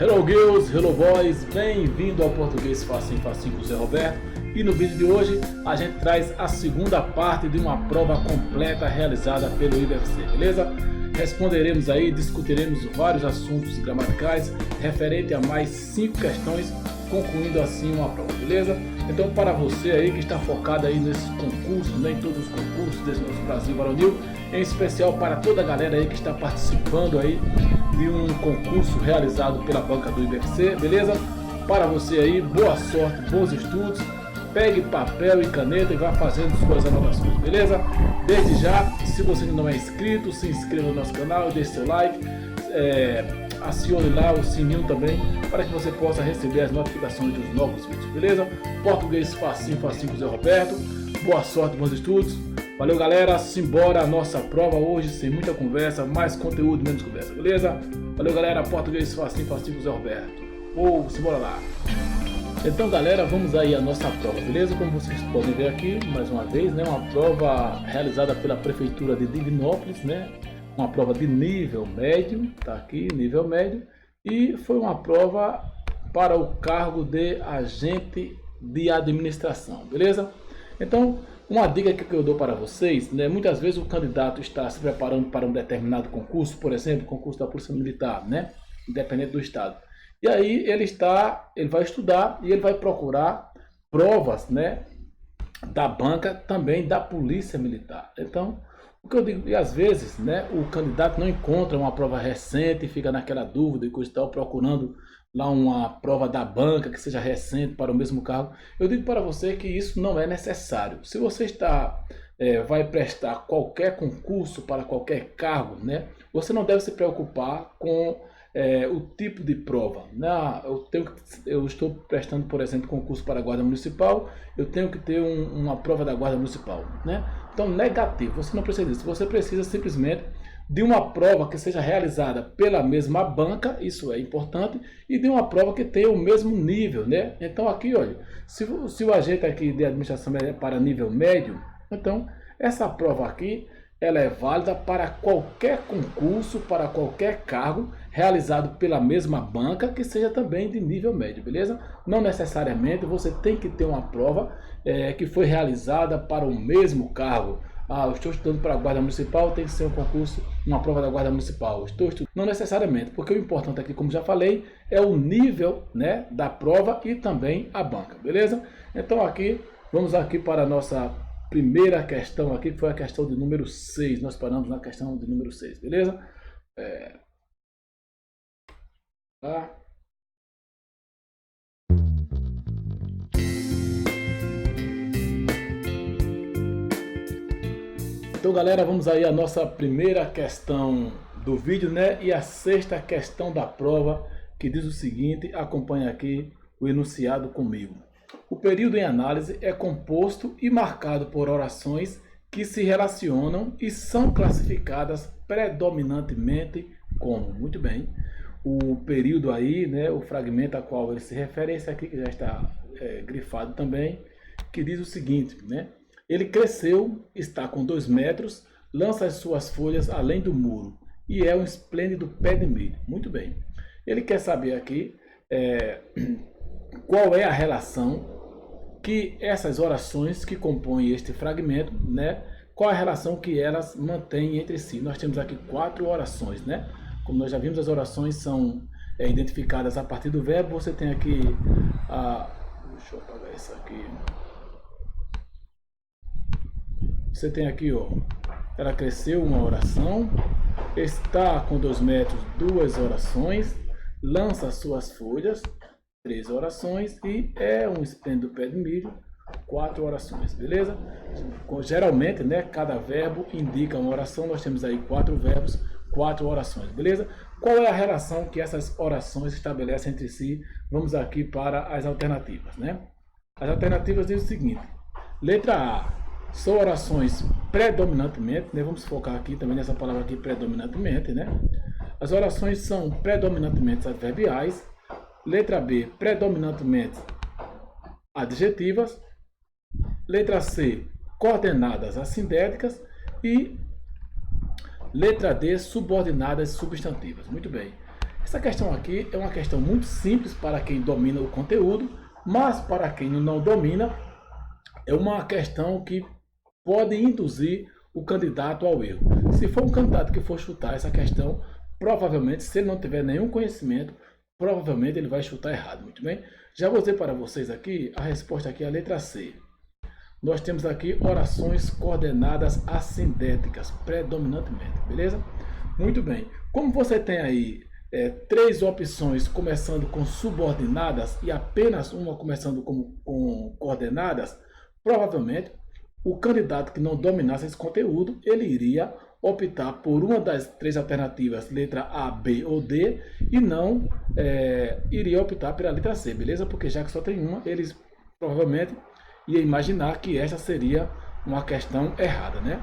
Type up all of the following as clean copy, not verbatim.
Hello girls, hello boys, bem-vindo ao Português Facinho Facinho com o Zé Roberto. E no vídeo de hoje a gente traz a segunda parte de uma prova completa realizada pelo IBFC, beleza? Responderemos aí, discutiremos vários assuntos gramaticais referente a mais 5 questões, concluindo assim uma prova, beleza? Então, para você aí que está focado aí nesses concursos, em todos os concursos desse nosso Brasil Varonil, em especial para toda a galera aí que está participando aí de um concurso realizado pela banca do IBFC, beleza? Para você aí, boa sorte, bons estudos, pegue papel e caneta e vá fazendo suas anotações, beleza? Desde já, se você ainda não é inscrito, se inscreva no nosso canal, deixe seu like, acione lá o sininho também, para que você possa receber as notificações dos novos vídeos, beleza? Português Facinho Facinho com o Zé Roberto, boa sorte, bons estudos. Valeu, galera, simbora a nossa prova hoje, sem muita conversa, mais conteúdo, menos conversa, beleza? Valeu, galera, Português Facinho Facinho com o Zé Roberto. Simbora lá. Então, galera, vamos aí à nossa prova, beleza? Como vocês podem ver aqui, mais uma vez, né, uma prova realizada pela Prefeitura de Divinópolis, né? Uma prova de nível médio, tá aqui, nível médio, e foi uma prova para o cargo de agente de administração, beleza? Então, uma dica que eu dou para vocês, né, muitas vezes o candidato está se preparando para um determinado concurso, por exemplo, concurso da Polícia Militar, né, independente do estado. E aí ele vai estudar e ele vai procurar provas, né, da banca, também da Polícia Militar. Então, o que eu digo, e às vezes, né, o candidato não encontra uma prova recente, fica naquela dúvida e coisa e tal, procurando lá uma prova da banca que seja recente para o mesmo cargo. Eu digo para você que isso não é necessário. Se você vai prestar qualquer concurso para qualquer cargo, né, você não deve se preocupar com o tipo de prova, né? Eu estou prestando, por exemplo, concurso para a Guarda Municipal, eu tenho que ter uma prova da Guarda Municipal, né? Então, negativo, você não precisa disso, você precisa simplesmente de uma prova que seja realizada pela mesma banca, isso é importante, e de uma prova que tenha o mesmo nível, né? Então aqui, olha, se o agente aqui de administração é para nível médio, então essa prova aqui, ela é válida para qualquer concurso, para qualquer cargo realizado pela mesma banca que seja também de nível médio, beleza? Não necessariamente você tem que ter uma prova que foi realizada para o mesmo cargo. Eu estou estudando para a Guarda Municipal, tem que ser um concurso, uma prova da Guarda Municipal. Não necessariamente, porque o importante aqui, como já falei, é o nível, né, da prova e também a banca, beleza? Então aqui, vamos aqui para a nossa primeira questão aqui, que foi a questão de número 6. Nós paramos na questão de número 6, beleza? Tá? Então, galera, vamos aí à nossa primeira questão do vídeo, né? E a sexta questão da prova, que diz o seguinte, acompanha aqui o enunciado comigo. O período em análise é composto e marcado por orações que se relacionam e são classificadas predominantemente como, muito bem, o período aí, né, o fragmento a qual ele se refere, esse aqui que já está grifado também, que diz o seguinte, né? Ele cresceu, está com 2 metros, lança as suas folhas além do muro e é um esplêndido pé de milho. Muito bem. Ele quer saber aqui qual é a relação que essas orações que compõem este fragmento, né? Qual a relação que elas mantêm entre si. Nós temos aqui 4 orações, né? Como nós já vimos, as orações são identificadas a partir do verbo. Você tem aqui deixa eu apagar isso aqui. Você tem aqui, ó, ela cresceu, uma oração, está com 2 metros, 2 orações, lança suas folhas, 3 orações e é um esplêndido pé de milho, 4 orações, beleza? Geralmente, né, cada verbo indica uma oração, nós temos aí 4 verbos, 4 orações, beleza? Qual é a relação que essas orações estabelecem entre si? Vamos aqui para as alternativas, né? As alternativas dizem o seguinte, letra A, são orações predominantemente, né? Vamos focar aqui também nessa palavra aqui, predominantemente, né? As orações são predominantemente adverbiais. Letra B, predominantemente adjetivas. Letra C, coordenadas assindéticas. E letra D, subordinadas substantivas. Muito bem. Essa questão aqui é uma questão muito simples para quem domina o conteúdo, mas para quem não domina, é uma questão que pode induzir o candidato ao erro. Se for um candidato que for chutar essa questão, provavelmente, se ele não tiver nenhum conhecimento, provavelmente ele vai chutar errado. Muito bem? Já vou dizer para vocês aqui, a resposta aqui é a letra C. Nós temos aqui orações coordenadas assindéticas, predominantemente, beleza? Muito bem. Como você tem aí três opções começando com subordinadas e apenas uma começando com coordenadas, provavelmente o candidato que não dominasse esse conteúdo, ele iria optar por uma das três alternativas, letra A, B ou D, e não iria optar pela letra C, beleza? Porque já que só tem uma, eles provavelmente iam imaginar que essa seria uma questão errada, né?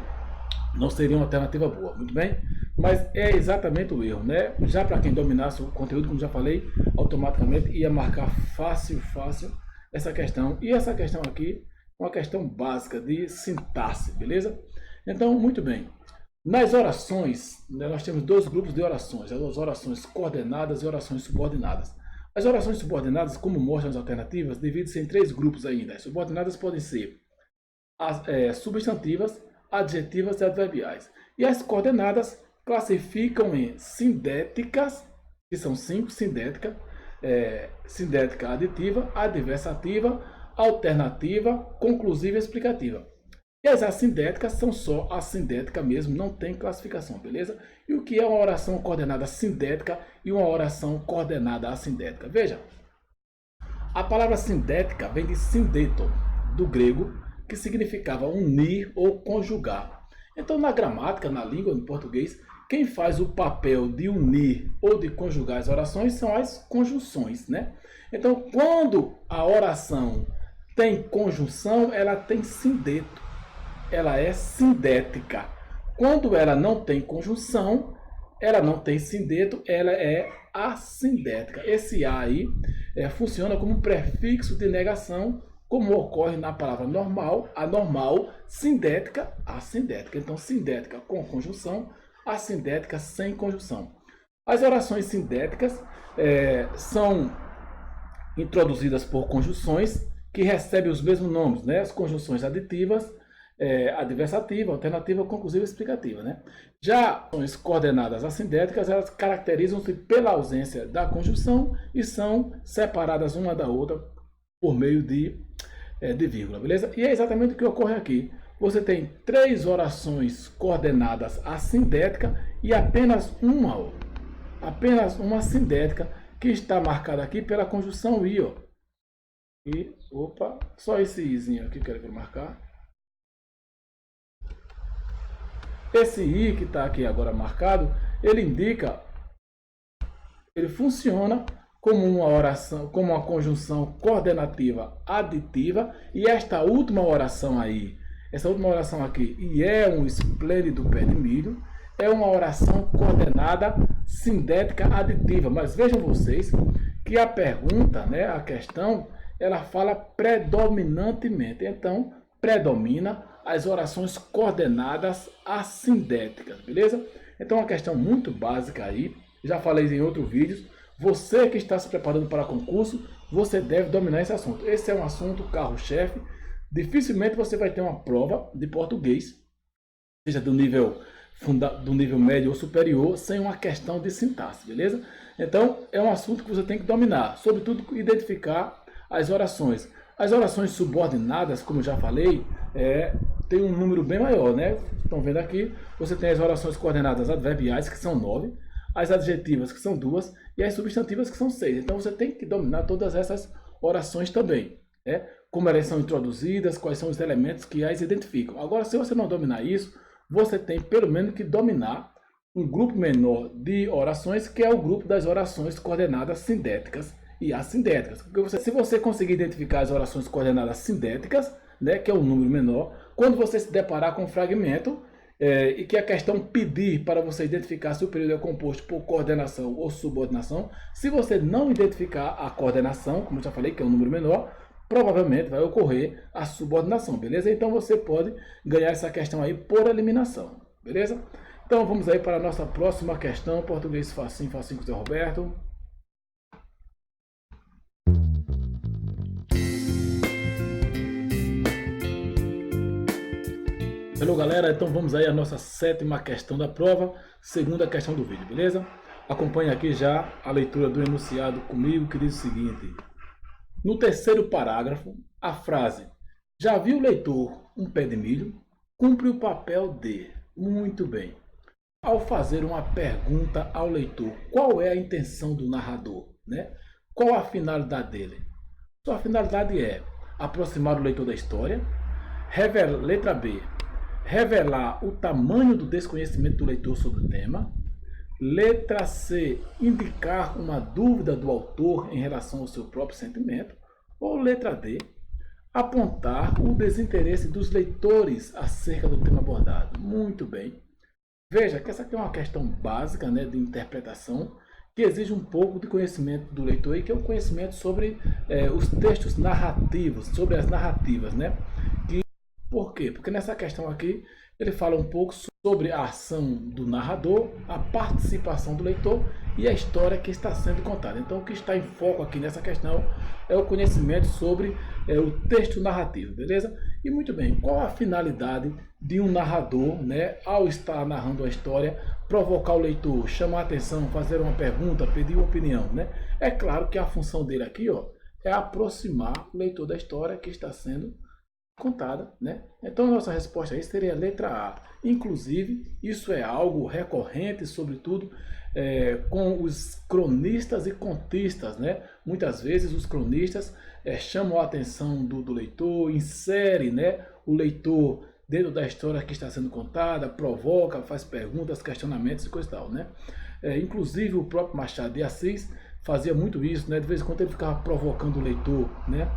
Não seria uma alternativa boa, muito bem? Mas é exatamente o erro, né? Já para quem dominasse o conteúdo, como já falei, automaticamente ia marcar fácil essa questão. E essa questão aqui é uma questão básica de sintaxe, beleza? Então, muito bem. Nas orações, né, nós temos dois grupos de orações, as orações coordenadas e orações subordinadas. As orações subordinadas, como mostram as alternativas, dividem-se em três grupos ainda. As subordinadas podem ser substantivas, adjetivas e adverbiais. E as coordenadas classificam em sindéticas, que são 5, sindética, sindética aditiva, adversativa, alternativa, conclusiva e explicativa. E as assindéticas são só assindética mesmo, não tem classificação, beleza? E o que é uma oração coordenada sindética e uma oração coordenada assindética? Veja, a palavra sindética vem de sindeto, do grego, que significava unir ou conjugar. Então, na gramática, na língua, no português, quem faz o papel de unir ou de conjugar as orações são as conjunções, né? Então, quando a oração tem conjunção, ela tem sindeto. Ela é sindética. Quando ela não tem conjunção, ela não tem sindeto, ela é assindética. Esse A aí funciona como um prefixo de negação, como ocorre na palavra normal, anormal, sindética, assindética. Então, sindética com conjunção, assindética sem conjunção. As orações sindéticas são introduzidas por conjunções que recebem os mesmos nomes, né? As conjunções aditivas, adversativa, alternativa, conclusiva e explicativa, né? Já as coordenadas assindéticas, elas caracterizam-se pela ausência da conjunção e são separadas uma da outra por meio de vírgula, beleza? E é exatamente o que ocorre aqui. Você tem três orações coordenadas assindética e apenas uma sindética que está marcada aqui pela conjunção i, ó. E, opa, só esse izinho aqui que eu quero marcar. Esse i que está aqui agora marcado, ele funciona como uma oração, como uma conjunção coordenativa aditiva, e esta última oração aí, essa última oração aqui, e é um esplêndido pé de milho, é uma oração coordenada sindética aditiva. Mas vejam vocês que a pergunta, né, a questão, ela fala predominantemente. Então, predomina as orações coordenadas assindéticas, beleza? Então, uma questão muito básica aí, já falei em outros vídeos. Você que está se preparando para concurso, você deve dominar esse assunto. Esse é um assunto carro-chefe. Dificilmente você vai ter uma prova de português, seja do nível médio ou superior, sem uma questão de sintaxe, beleza? Então, é um assunto que você tem que dominar, sobretudo identificar as orações. As orações subordinadas, como eu já falei, tem um número bem maior, né? Estão vendo aqui, você tem as orações coordenadas adverbiais, que são 9, as adjetivas, que são 2, e as substantivas, que são 6. Então, você tem que dominar todas essas orações também, né? Como elas são introduzidas, quais são os elementos que as identificam. Agora, se você não dominar isso, você tem pelo menos que dominar um grupo menor de orações, que é o grupo das orações coordenadas sindéticas e assindéticas. Porque se você conseguir identificar as orações coordenadas sindéticas, né, que é um número menor, quando você se deparar com um fragmento e que a questão pedir para você identificar se o período é composto por coordenação ou subordinação, se você não identificar a coordenação, como eu já falei, que é um número menor, provavelmente vai ocorrer a subordinação, beleza? Então você pode ganhar essa questão aí por eliminação, beleza? Então vamos aí para a nossa próxima questão, português facinho, facinho com o Zé Roberto. Hello galera, então vamos aí à nossa sétima questão da prova, segunda questão do vídeo, beleza? Acompanhe aqui já a leitura do enunciado comigo, que diz o seguinte. No terceiro parágrafo, a frase "Já viu o leitor um pé de milho?" cumpre o papel de "muito bem". Ao fazer uma pergunta ao leitor, qual é a intenção do narrador, né? Qual a finalidade dele? Sua finalidade é aproximar o leitor da história, letra B, revelar o tamanho do desconhecimento do leitor sobre o tema. Letra C, indicar uma dúvida do autor em relação ao seu próprio sentimento. Ou letra D, apontar o desinteresse dos leitores acerca do tema abordado. Muito bem. Veja que essa aqui é uma questão básica, né, de interpretação, que exige um pouco de conhecimento do leitor, e que é o conhecimento sobre os textos narrativos, sobre as narrativas, né? Por quê? Porque nessa questão aqui ele fala um pouco sobre a ação do narrador, a participação do leitor e a história que está sendo contada. Então o que está em foco aqui nessa questão é o conhecimento sobre o texto narrativo, beleza? E muito bem, qual a finalidade de um narrador, né, ao estar narrando a história, provocar o leitor, chamar a atenção, fazer uma pergunta, pedir uma opinião, né? É claro que a função dele aqui, ó, é aproximar o leitor da história que está sendo contada, né? Então a nossa resposta aí seria a letra A. Inclusive, isso é algo recorrente, sobretudo com os cronistas e contistas, né? Muitas vezes os cronistas chamam a atenção do leitor, insere, né, o leitor dentro da história que está sendo contada, provoca, faz perguntas, questionamentos e coisa e tal, né? Inclusive o próprio Machado de Assis fazia muito isso, né? De vez em quando ele ficava provocando o leitor, né?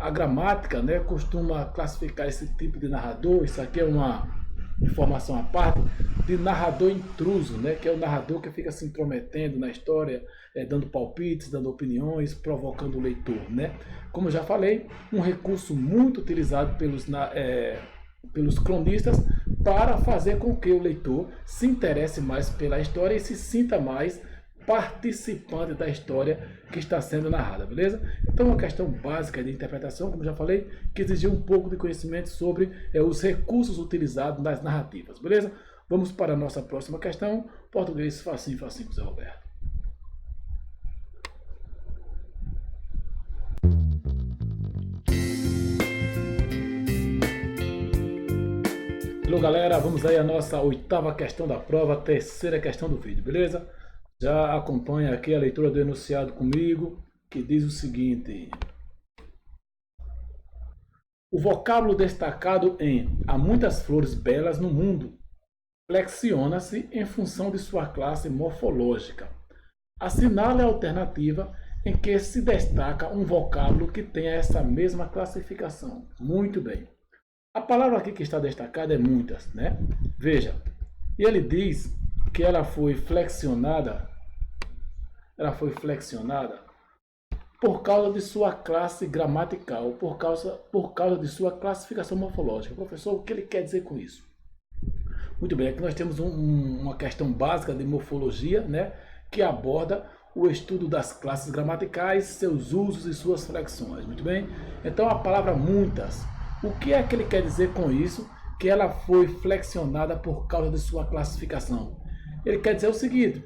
A gramática, né, costuma classificar esse tipo de narrador, isso aqui é uma informação à parte, de narrador intruso, né, que é o narrador que fica se intrometendo na história, dando palpites, dando opiniões, provocando o leitor, né? Como eu já falei, um recurso muito utilizado pelos cronistas para fazer com que o leitor se interesse mais pela história e se sinta mais participante da história que está sendo narrada, beleza? Então uma questão básica de interpretação, como já falei, que exigiu um pouco de conhecimento sobre os recursos utilizados nas narrativas, beleza? Vamos para a nossa próxima questão, português facinho, facinho com o Zé Roberto. Hello galera, vamos aí à nossa oitava questão da prova, terceira questão do vídeo, beleza? Já acompanha aqui a leitura do enunciado comigo, que diz o seguinte. O vocábulo destacado em "há muitas flores belas no mundo" flexiona-se em função de sua classe morfológica. Assinale a alternativa em que se destaca um vocábulo que tenha essa mesma classificação. Muito bem. A palavra aqui que está destacada é muitas, né? Veja, e ele diz que ela foi flexionada por causa de sua classe gramatical, por causa de sua classificação morfológica. Professor, o que ele quer dizer com isso? Muito bem, aqui nós temos uma questão básica de morfologia, né, que aborda o estudo das classes gramaticais, seus usos e suas flexões. Muito bem? Então a palavra muitas, o que é que ele quer dizer com isso? Que ela foi flexionada por causa de sua classificação. Ele quer dizer o seguinte,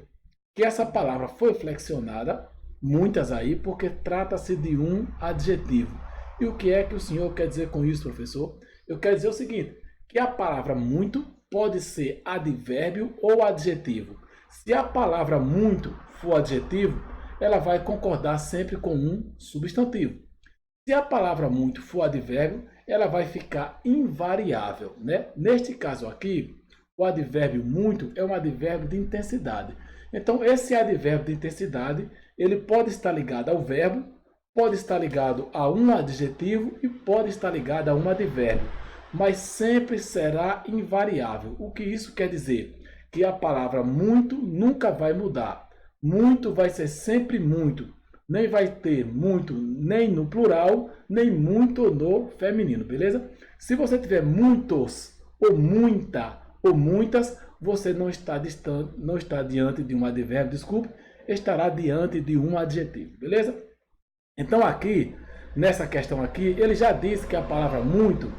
que essa palavra foi flexionada, muitas aí, porque trata-se de um adjetivo. E o que é que o senhor quer dizer com isso, professor? Eu quero dizer o seguinte, que a palavra muito pode ser advérbio ou adjetivo. Se a palavra muito for adjetivo, ela vai concordar sempre com um substantivo. Se a palavra muito for advérbio, ela vai ficar invariável, né? Neste caso aqui, o advérbio muito é um advérbio de intensidade. Então, esse advérbio de intensidade, ele pode estar ligado ao verbo, pode estar ligado a um adjetivo e pode estar ligado a um advérbio, mas sempre será invariável. O que isso quer dizer? Que a palavra muito nunca vai mudar. Muito vai ser sempre muito. Nem vai ter muito nem no plural, nem muito no feminino, beleza? Se você tiver muitos ou muita ou muitas, você não está diante de um advérbio, desculpe, estará diante de um adjetivo, beleza? Então aqui, nessa questão aqui, ele já disse que a palavra muito,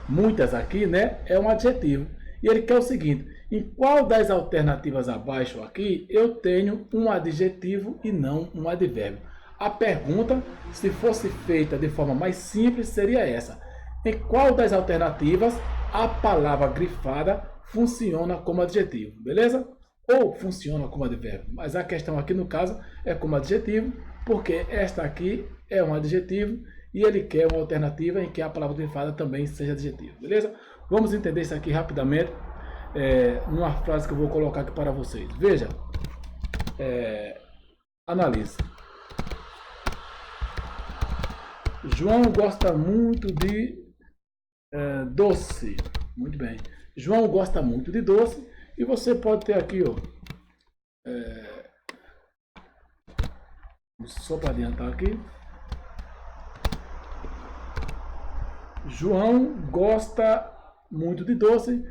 muitas aqui, né, é um adjetivo. E ele quer o seguinte, em qual das alternativas abaixo aqui eu tenho um adjetivo e não um advérbio? A pergunta, se fosse feita de forma mais simples, seria essa. Em qual das alternativas a palavra grifada funciona como adjetivo, beleza? Ou funciona como advérbio. Mas a questão aqui no caso é como adjetivo, porque esta aqui é um adjetivo e ele quer uma alternativa em que a palavra grifada também seja adjetivo, beleza? Vamos entender isso aqui rapidamente, numa frase que eu vou colocar aqui para vocês. Veja, analise. João gosta muito de doce. Muito bem. João gosta muito de doce. E você pode ter aqui, ó. Só para adiantar aqui. João gosta muito de doce.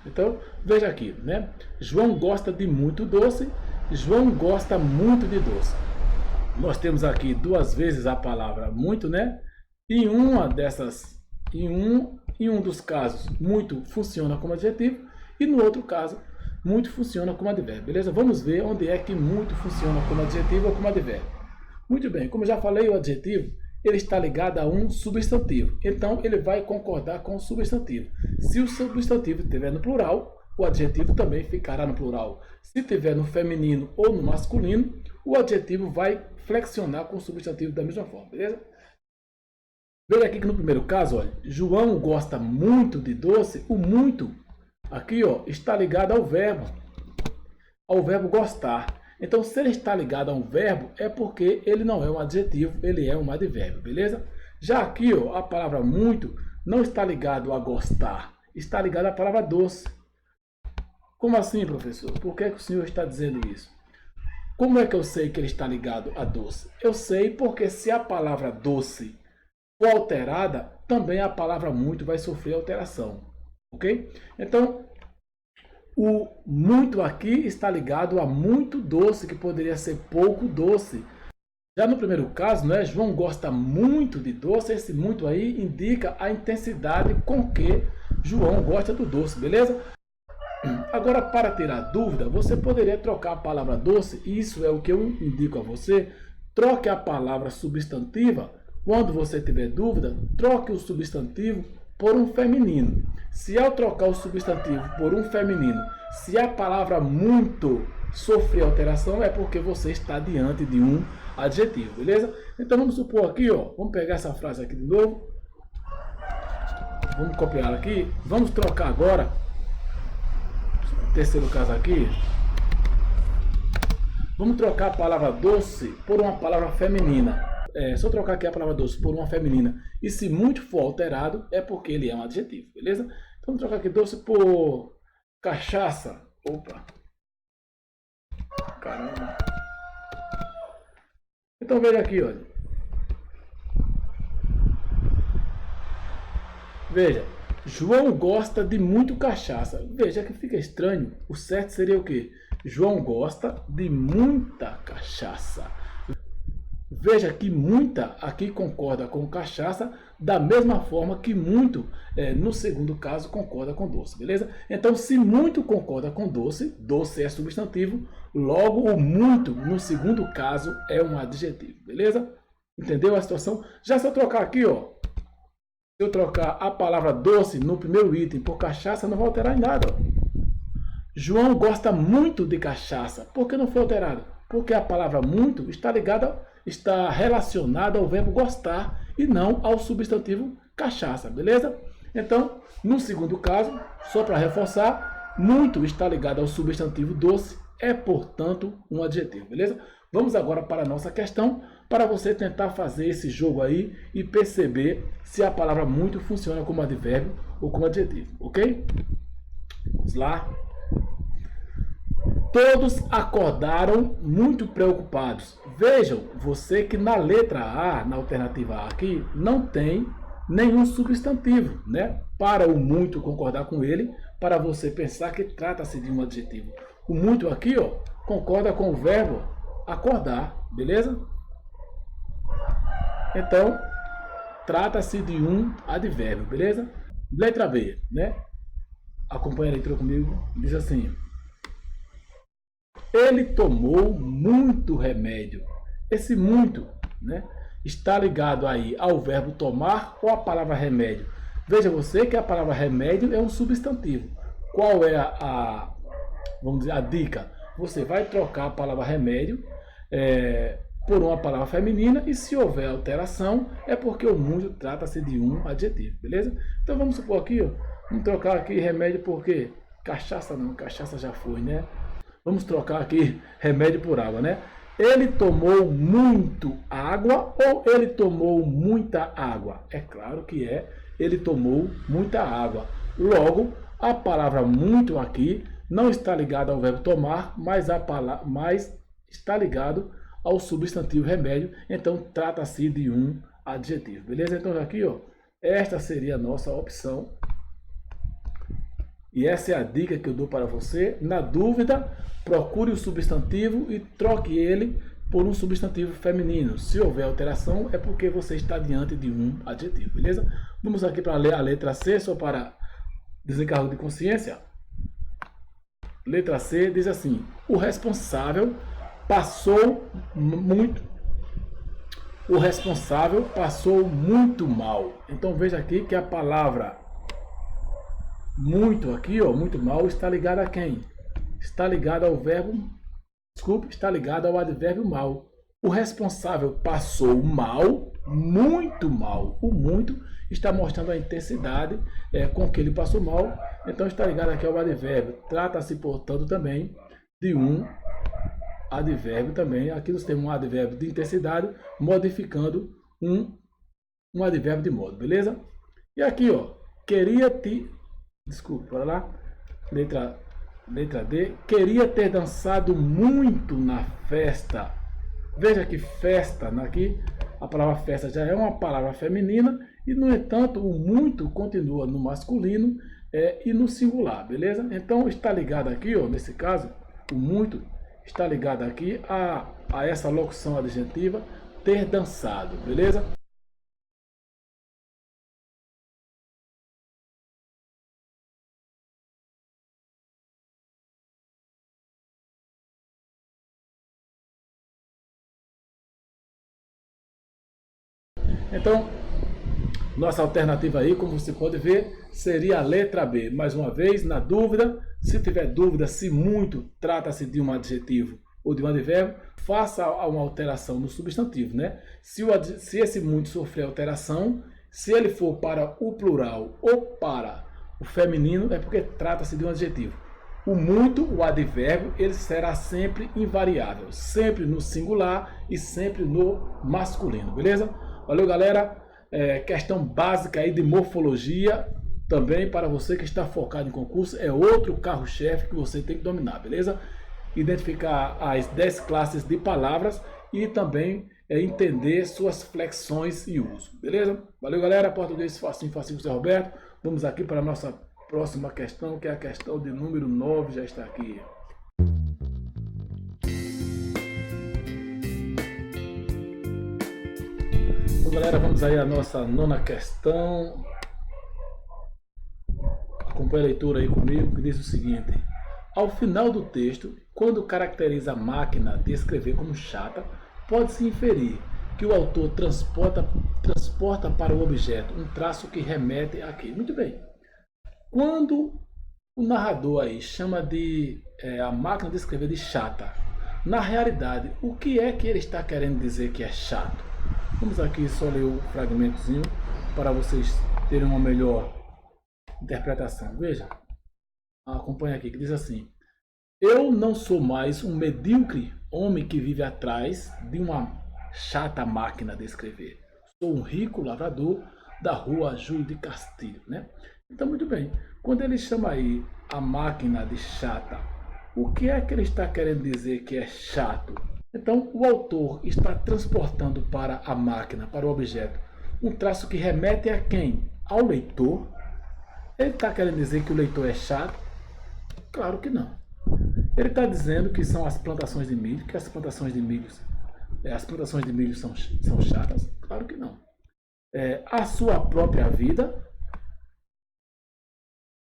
Então, veja aqui, né? João gosta de muito doce. João gosta muito de doce. Nós temos aqui duas vezes a palavra muito, né? Em um dos casos, muito funciona como adjetivo e no outro caso, muito funciona como advérbio, beleza? Vamos ver onde é que muito funciona como adjetivo ou como advérbio. Muito bem, como eu já falei, o adjetivo ele está ligado a um substantivo, então ele vai concordar com o substantivo. Se o substantivo estiver no plural, o adjetivo também ficará no plural. Se estiver no feminino ou no masculino, o adjetivo vai flexionar com o substantivo da mesma forma, beleza? Veja aqui que no primeiro caso, olha, João gosta muito de doce. O muito aqui, ó, está ligado ao verbo gostar. Então, se ele está ligado a um verbo, é porque ele não é um adjetivo, ele é um advérbio, beleza? Já aqui, ó, a palavra muito não está ligado a gostar, está ligado à palavra doce. Como assim, professor? Por que o senhor está dizendo isso? Como é que eu sei que ele está ligado a doce? Eu sei porque se a palavra doce for alterada, também a palavra muito vai sofrer alteração, ok? Então, o muito aqui está ligado a muito doce, que poderia ser pouco doce. Já no primeiro caso, né, João gosta muito de doce, esse muito aí indica a intensidade com que João gosta do doce, beleza? Agora, para tirar dúvida, você poderia trocar a palavra doce, e isso é o que eu indico a você, troque a palavra substantiva. Quando você tiver dúvida, troque o substantivo por um feminino. Se ao trocar o substantivo por um feminino, se a palavra muito sofrer alteração, é porque você está diante de um adjetivo, beleza? Então vamos supor aqui, ó, vamos pegar essa frase aqui de novo. Vamos copiar aqui. Vamos trocar agora, terceiro caso aqui. Vamos trocar a palavra doce por uma palavra feminina. Se eu trocar aqui a palavra doce por uma feminina e se muito for alterado, é porque ele é um adjetivo, beleza? Então vamos trocar aqui doce por cachaça. Opa! Caramba! Então veja aqui, olha. Veja, João gosta de muito cachaça. Veja que fica estranho. O certo seria o quê? João gosta de muita cachaça. Veja que muita aqui concorda com cachaça, da mesma forma que muito, no segundo caso, concorda com doce, beleza? Então, se muito concorda com doce, doce é substantivo, logo o muito, no segundo caso, é um adjetivo, beleza? Entendeu a situação? Já se eu trocar aqui, ó, se eu trocar a palavra doce no primeiro item por cachaça, não vai alterar em nada, ó. João gosta muito de cachaça. Por que não foi alterado? Porque a palavra muito está relacionada ao verbo gostar e não ao substantivo cachaça, beleza? Então, no segundo caso, só para reforçar, muito está ligado ao substantivo doce, é, portanto, um adjetivo, beleza? Vamos agora para a nossa questão, para você tentar fazer esse jogo aí e perceber se a palavra muito funciona como advérbio ou como adjetivo, ok? Vamos lá. Todos acordaram muito preocupados. Vejam, você que na letra A, na alternativa A aqui, não tem nenhum substantivo, né? Para o muito concordar com ele, para você pensar que trata-se de um adjetivo. O muito aqui, ó, concorda com o verbo acordar, beleza? Então, trata-se de um advérbio, beleza? Letra B, né? Acompanha a leitura comigo. Diz assim: ele tomou muito remédio. Esse muito, né, está ligado aí ao verbo tomar ou à palavra remédio. Veja você que a palavra remédio é um substantivo. Qual é vamos dizer, a dica? Você vai trocar a palavra remédio por uma palavra feminina, e se houver alteração é porque o muito trata-se de um adjetivo, beleza? Então vamos supor aqui, ó, vamos trocar aqui remédio por quê? Cachaça não, cachaça já foi, né? Vamos trocar aqui remédio por água, né? Ele tomou muito água ou ele tomou muita água? É claro que ele tomou muita água. Logo, a palavra muito aqui não está ligada ao verbo tomar, mas está ligado ao substantivo remédio. Então, trata-se de um adjetivo. Beleza? Então, aqui, ó, esta seria a nossa opção. E essa é a dica que eu dou para você. Na dúvida, procure o substantivo e troque ele por um substantivo feminino. Se houver alteração, é porque você está diante de um adjetivo, beleza? Vamos aqui para ler a letra C, só para desencargo de consciência. Letra C diz assim: o responsável passou muito mal. Então veja aqui que a palavra muito aqui, ó, muito mal, está ligada a quem? Está ligada ao verbo, está ligada ao advérbio mal. O responsável passou mal, muito mal. O muito está mostrando a intensidade com que ele passou mal. Então está ligado aqui ao advérbio. Trata-se, portanto, também de um advérbio também. Aqui nós temos um advérbio de intensidade modificando um advérbio de modo, beleza? E aqui, ó, desculpa, bora lá. Letra D. Queria ter dançado muito na festa. Veja que festa, aqui a palavra festa já é uma palavra feminina e, no entanto, o muito continua no masculino e no singular, beleza? Então está ligado aqui, ó, nesse caso, o muito está ligado aqui a essa locução adjetiva ter dançado, beleza? Então, nossa alternativa aí, como você pode ver, seria a letra B. Mais uma vez, na dúvida, se tiver dúvida se muito trata-se de um adjetivo ou de um advérbio, faça uma alteração no substantivo, né? Se esse muito sofrer alteração, se ele for para o plural ou para o feminino, é porque trata-se de um adjetivo. O muito, o advérbio, ele será sempre invariável, sempre no singular e sempre no masculino, beleza? Valeu, galera. Questão básica aí de morfologia, também para você que está focado em concurso, é outro carro-chefe que você tem que dominar, beleza? Identificar as 10 classes de palavras e também entender suas flexões e uso, beleza? Valeu, galera. Português facinho, facinho com o Zé Roberto. Vamos aqui para a nossa próxima questão, que é a questão de número 9, já está aqui. Então, galera, vamos aí à nossa 9ª questão. Acompanhe a leitura aí comigo, que diz o seguinte: ao final do texto, quando caracteriza a máquina de escrever como chata, pode-se inferir que o autor transporta para o objeto um traço que remete àquele. Muito bem. Quando o narrador aí chama a máquina de escrever de chata, na realidade, o que é que ele está querendo dizer que é chato? Vamos aqui só ler o fragmentozinho para vocês terem uma melhor interpretação. Veja, acompanha aqui, que diz assim: eu não sou mais um medíocre homem que vive atrás de uma chata máquina de escrever. Sou um rico lavrador da rua Júlio de Castilho, né? Então, muito bem. Quando ele chama aí a máquina de chata, o que é que ele está querendo dizer que é chato? Então, o autor está transportando para a máquina, para o objeto, Um traço que remete a quem? Ao leitor. Ele está querendo dizer que o leitor é chato? Claro que não. Ele está dizendo que são as plantações de milho, que as plantações de milho são chatas? Claro que não. A sua própria vida?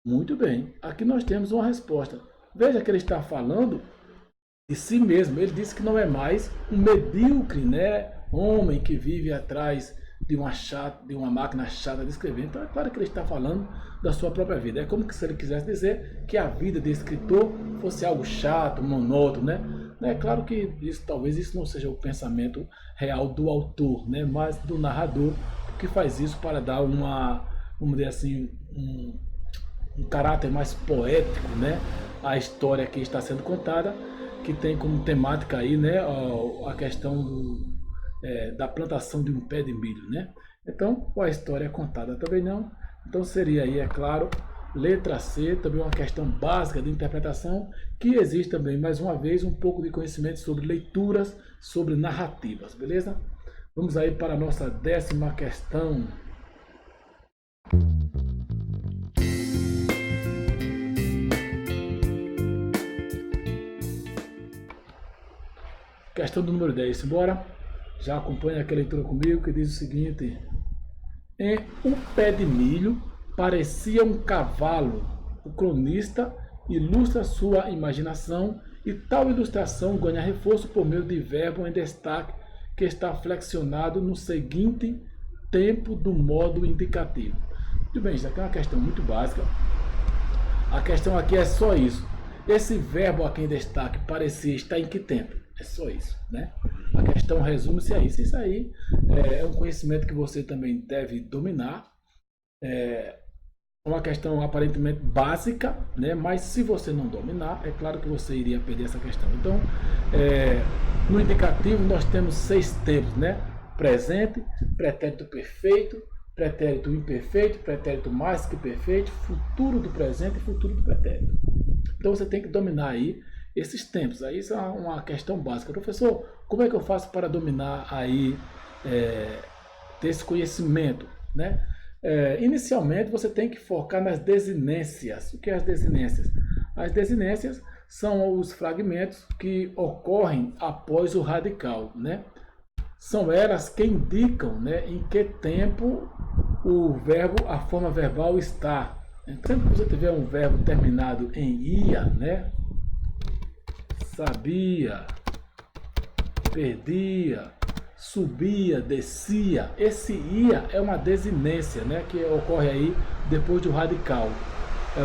Muito bem. Aqui nós temos uma resposta. Veja que ele está falando de si mesmo. Ele disse que não é mais um medíocre, né, homem que vive atrás de uma máquina chata de escrever. Então é claro que ele está falando da sua própria vida. É como se ele quisesse dizer que a vida de escritor fosse algo chato, monótono, né? É claro que talvez isso não seja o pensamento real do autor, né, mas do narrador, que faz isso para dar vamos dizer assim, um caráter mais poético, né, à história que está sendo contada, que tem como temática aí, né, a questão da plantação de um pé de milho, né? Então, a história é contada também não. Então seria aí, é claro, letra C, também uma questão básica de interpretação, que existe também, mais uma vez, um pouco de conhecimento sobre leituras, sobre narrativas, beleza? Vamos aí para a nossa 10ª questão. Questão do número 10, bora? Já acompanha aqui a leitura comigo, que diz o seguinte: um pé de milho parecia um cavalo. O cronista ilustra sua imaginação e tal ilustração ganha reforço por meio de verbo em destaque que está flexionado no seguinte tempo do modo indicativo. Muito bem, isso aqui é uma questão muito básica. A questão aqui é só isso. Esse verbo aqui em destaque parecia estar em que tempo? É só isso, né? A questão resume-se a isso. Isso aí é um conhecimento que você também deve dominar. É uma questão aparentemente básica, né? Mas se você não dominar, é claro que você iria perder essa questão. Então, no indicativo nós temos 6 tempos, né? Presente, pretérito perfeito, pretérito imperfeito, pretérito mais que perfeito, futuro do presente e futuro do pretérito. Então você tem que dominar aí esses tempos. Aí isso é uma questão básica. Professor, como é que eu faço para dominar aí, ter esse conhecimento, né? Inicialmente você tem que focar nas desinências. O que é as desinências? As desinências são os fragmentos que ocorrem após o radical, né? São elas que indicam, né, em que tempo a forma verbal está. Então, se você tiver um verbo terminado em ia, né? Sabia, perdia, subia, descia. Esse ia é uma desinência, né, que ocorre aí depois do radical.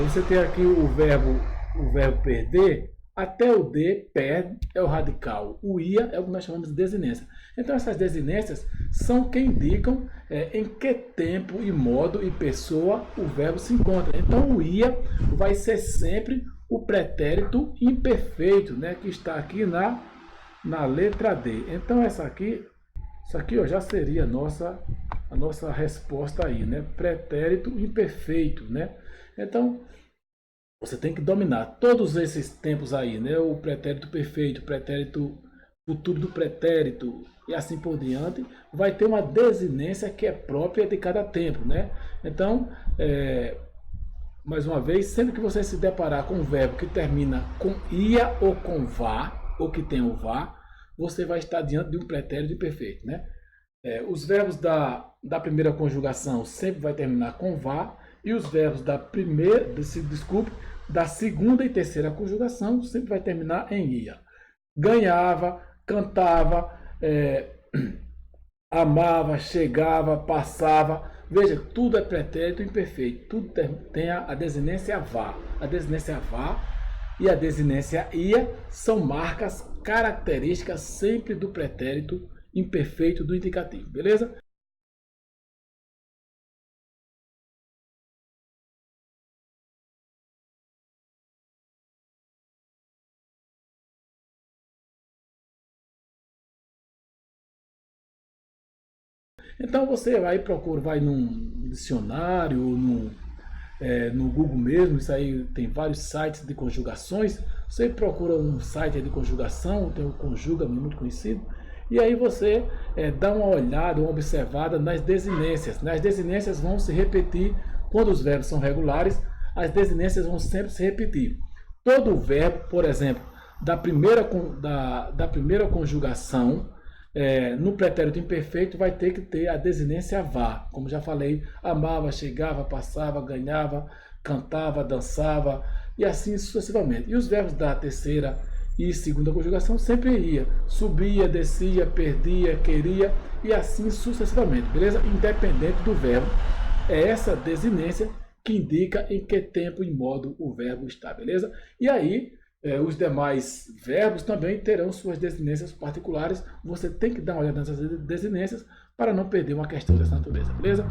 Você tem aqui o verbo perder, até o D, perde, é o radical. O ia é o que nós chamamos de desinência. Então essas desinências são que indicam em que tempo e modo e pessoa o verbo se encontra. Então o ia vai ser sempre o pretérito imperfeito, né, que está aqui na letra D. Então isso aqui ó, já seria a nossa resposta aí, né? Pretérito imperfeito, né? Então você tem que dominar todos esses tempos aí, né? O pretérito perfeito, pretérito futuro do pretérito e assim por diante. Vai ter uma desinência que é própria de cada tempo, né? Então, mais uma vez, sempre que você se deparar com um verbo que termina com ia ou com vá, ou que tem o vá, você vai estar diante de um pretérito imperfeito, né? Os verbos da primeira conjugação sempre vai terminar com vá, e os verbos da segunda e terceira conjugação sempre vai terminar em ia. Ganhava, cantava, amava, chegava, passava. Veja, tudo é pretérito imperfeito. Tudo tem a desinência vá. A desinência vá e a desinência ia são marcas características sempre do pretérito imperfeito do indicativo. Beleza? Então você vai num dicionário, no Google mesmo, isso aí tem vários sites de conjugações. Você procura um site de conjugação, tem o Conjuga, muito conhecido, E aí você dá uma olhada, uma observada nas desinências. As desinências vão se repetir quando os verbos são regulares, as desinências vão sempre se repetir. Todo verbo, por exemplo, da primeira conjugação, no pretérito imperfeito vai ter que ter a desinência vá. Como já falei, amava, chegava, passava, ganhava, cantava, dançava e assim sucessivamente. E os verbos da terceira e segunda conjugação sempre ia. Subia, descia, perdia, queria e assim sucessivamente, beleza? Independente do verbo. É essa desinência que indica em que tempo e modo o verbo está, beleza? E aí, os demais verbos também terão suas desinências particulares. Você tem que dar uma olhada nessas desinências para não perder uma questão dessa natureza, beleza?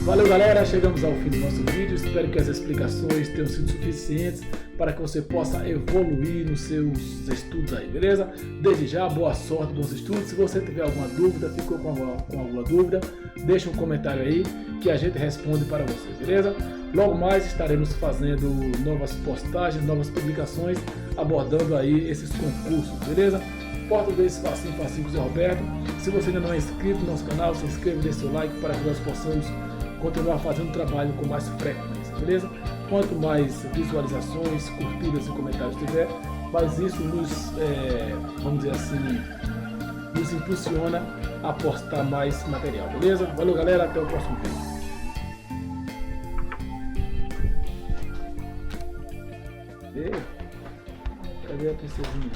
Valeu, galera! Chegamos ao fim do nosso vídeo. Espero que as explicações tenham sido suficientes para que você possa evoluir nos seus estudos aí, beleza? Desde já, boa sorte, bons estudos. Se você tiver alguma dúvida, ficou com alguma dúvida, deixa um comentário aí que a gente responde para você, beleza? Logo mais estaremos fazendo novas postagens, novas publicações, abordando aí esses concursos, beleza? Português Facinho Facinho com o Zé Roberto. Se você ainda não é inscrito no nosso canal, se inscreva e deixe seu like para que nós possamos continuar fazendo trabalho com mais frequência, beleza? Quanto mais visualizações, curtidas e comentários tiver, mais isso nos, vamos dizer assim, nos impulsiona a postar mais material, beleza? Valeu, galera, até o próximo vídeo. Cadê a princesinha?